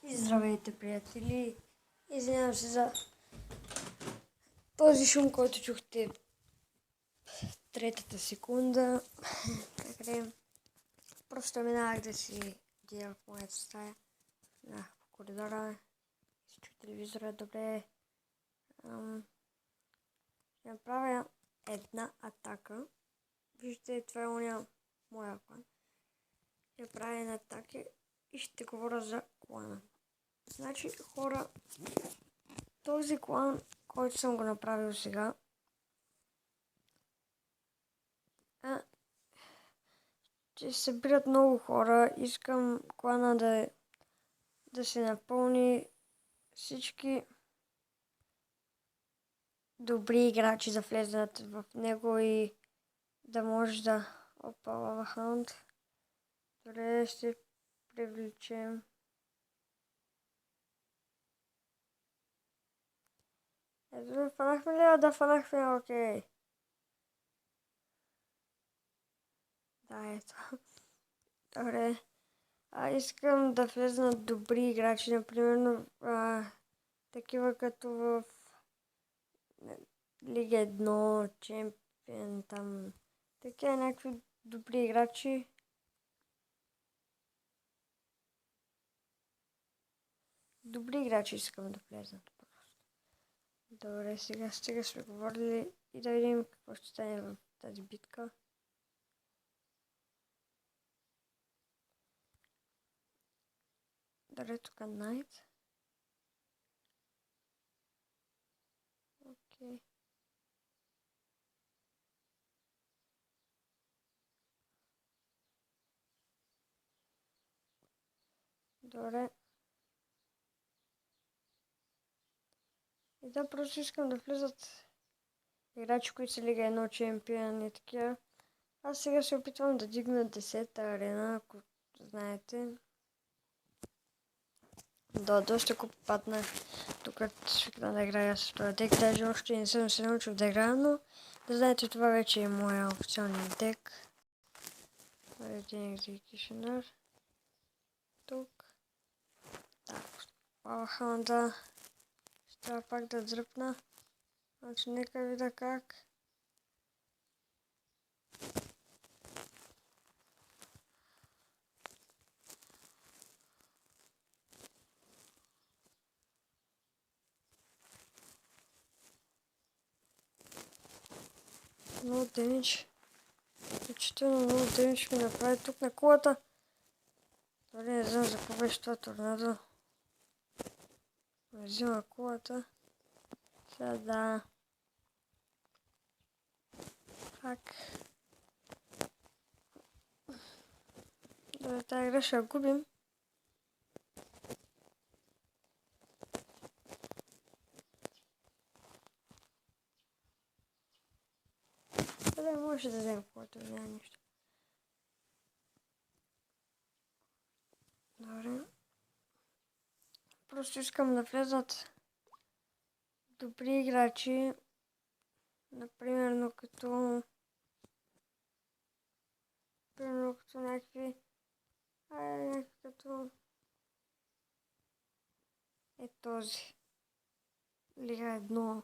И здравейте, приятели! Извинявам се за този шум, който чухте в третата секунда. Просто минавах да си гледам в моята стая. Минах по коридора, изчу телевизора, добре. Ще направя една атака. Виждате, това е моя клан. Ще направя една атака и ще говоря за клана. Значи, хора, този клан, който съм го направил сега, ще се събират много хора. Искам клана да се напълни всички добри играчи да влезнат в него и да може да... Опа, лава хаунд. Добре, ще привлечем. Ето, фанахме ли? Да, фанахме, окей. Да, ето. Добре. Искам да влезнат добри играчи, например, такива като в Лига 1, Чемпион, там, такива някакви добри играчи. Добри играчи искам да влезнат просто. Добре, сега сме говорили и да видим какво ще стане в тази битка. Добре, тук Найт. Окей. Добре. И да, просто искам да влизат играчи, които са Лига 1, Чемпион и такива. Аз сега се опитвам да дигна 10-та арена, ако знаете. Да, доста куп паднах, докато свикна да играя с този дек. Даже още не съм се научил да играя, но да знаете, това вече е моя официален дек. Един Executioner. Тук. Так, Палхаунда. Ще трябва пак да дръпна. Значи нека видя как. Много демидж. Значително много демидж ми направи тук на кулата. Дори не знам за какво беше това торнадо. Взима кулата. Сега да. Пак. Добре, тази игра ще я губим. Добре, може да вземем кулата, няма нищо. Добре. Просто искам да влезат добри играчи. Например, като някакви... като... Е този. Лига 1.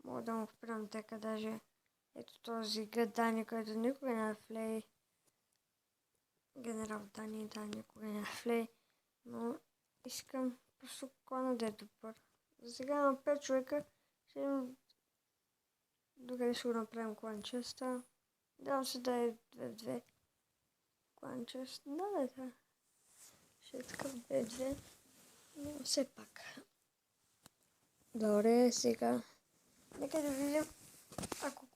Мога да му купирам тека даже. Ето този Дани, който никога не влей. Генерал Дани, да, никога не влей. Но искам просто клана да е добър. За сега на 5 човека ще имам... Докъде ще го направим кланчеста. Дам се да е 2-2. Кланчест. Да. Ще е такъв 2-2. Но все пак. Добре, сега. Нека да видим. Ако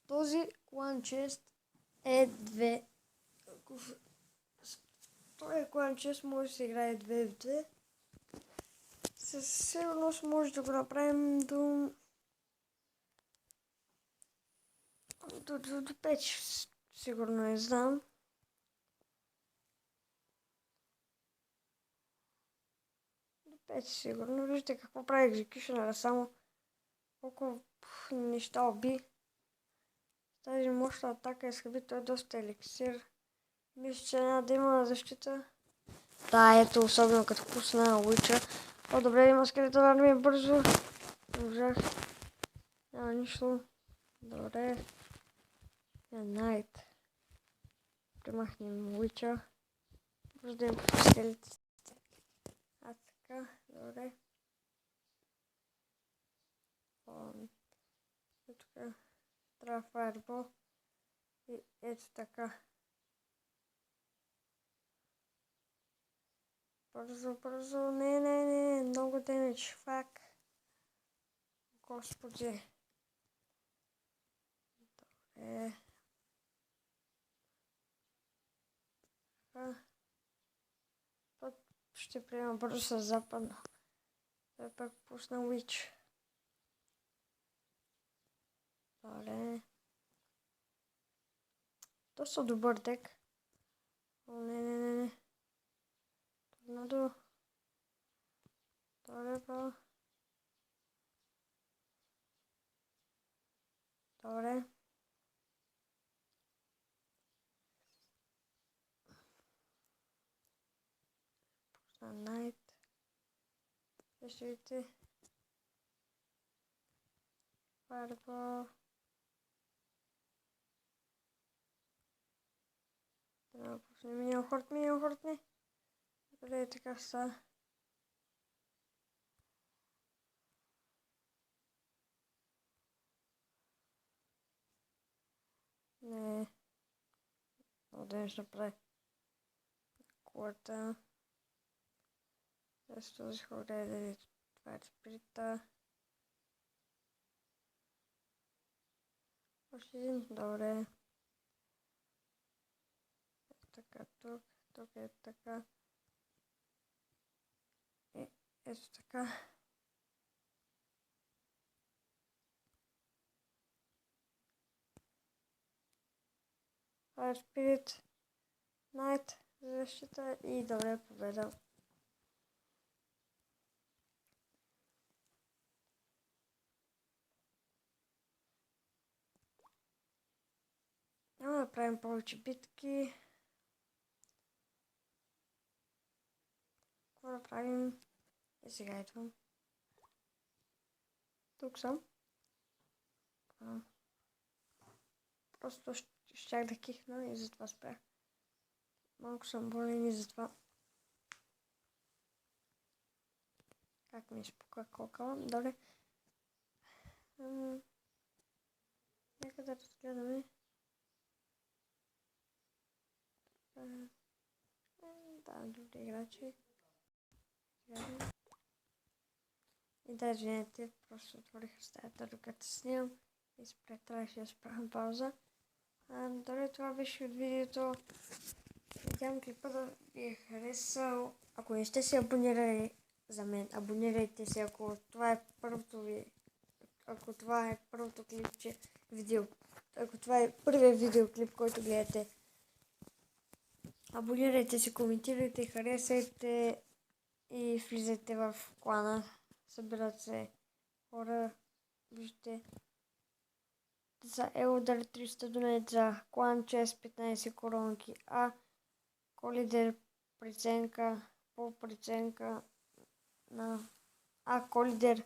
този кланчест е 2. Ако този кланчест може да се играе 2 в 2. Със сигурност може да го направим до 5. Сигурно не знам. До 5 сигурно. Вижте какво прави Executioner, само колко неща уби. Тази мощна атака изхъби, той е доста еликсир. Мисля, че няма да има защита. Да, ето, особено като пусна Уича. О, добре, има скелетна армия бързо. Можах. Няма нищо. Добре. Найт. Премахнем Уича. Може да им скелетите. А така, добре. Ето така. Трябва фаербол. И ето така. Бързо, бързо. Не. Много демидж. Фак. Господи. Добре. Път ще приема бързо с западно. Той пак пусна Уич. Добре. Доста добър дек. О, не. Торнадо. Добре, бро. Добре. Пусна Найт. Ще видите. Фаербол. Трябва да пусне Миниохорд не. Добре, така са. Не. Много да нещо прави. Курта. С този хора дали това е сприта. Още един. Добре. Така, тук е така. Ето така. Fire Spirit. Найт. Защита и добре победа. Няма да правим повече битки. Какво да правим? И сега идвам. Тук съм. Просто щях да кихна и затова спрях. Малко съм болен и затова. Как ми изпука кокала? Добре. Нека да разгледаме. Да, добри играчи. И да, извинете, просто отворих стаята, докато снимам и трябваше да спрям пауза. Добре, това беше от видеото. Надявам клипа да ви е харесал. Ако не сте се абонирали за мен, абонирайте се, ако това е първото клипче видео. Ако това е първият видеоклип, който гледате. Абонирайте се, коментирайте, харесайте и влизайте в клана. Събират се хора, вижте. За Елдър 300 донет, за клан чест 15 коронки, колидер преценка по преценка на колидер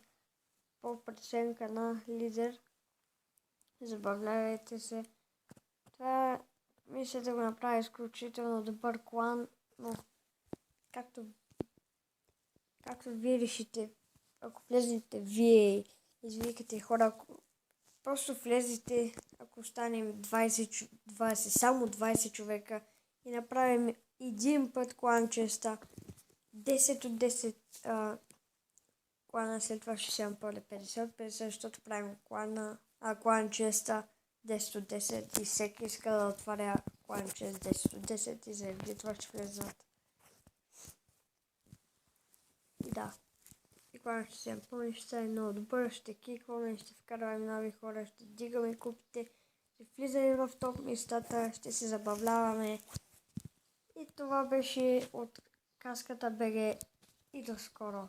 по преценка на лидер. Забавлявайте се. Това мисля да го направя изключително добър клан, но както вие решите, ако влезете вие, извикате хора, просто влезете, ако останем само 20 човека и направим един път клан честа, 10 от 10 клана, след това ще се напълне 50 от 50, защото правим клан честа 10 от 10 и всеки иска да отваря клан чест 10 от 10 и заради това ще влезнат. И да. И клан ще се напълни, ще е много добър, ще кикваме, ще вкарваме нови хора, ще дигаме купите, ще влизаме в топ местата, ще се забавляваме. И това беше от Каската БГ и до скоро.